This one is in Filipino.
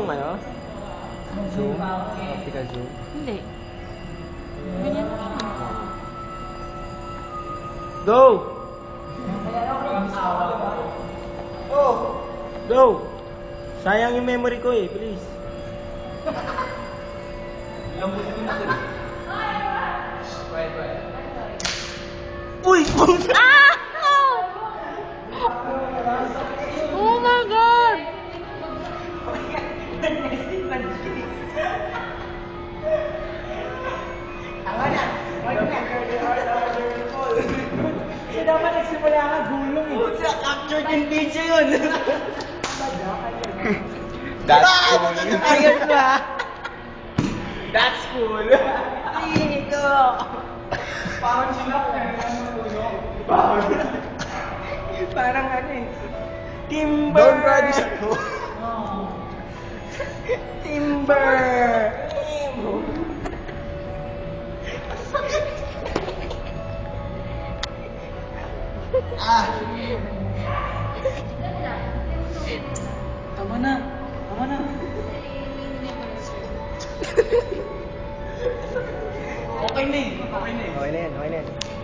ano? Zoom? Optical zoom? Hindi. Ganyan na siya. Go! Go! Sayang yung memory ko eh, please. Uy! Ah! Oh my God! Kasi dapat nagsimula ka gulong eh. Captured in video yun. That's cool. Ayos ba? That's cool. Dito. Parang sila parang ano eh. Timber. Don't run siya to. Timber. Tama na. Tama na. Okay na eh. Okay na eh. Okay na yan. Okay na yan.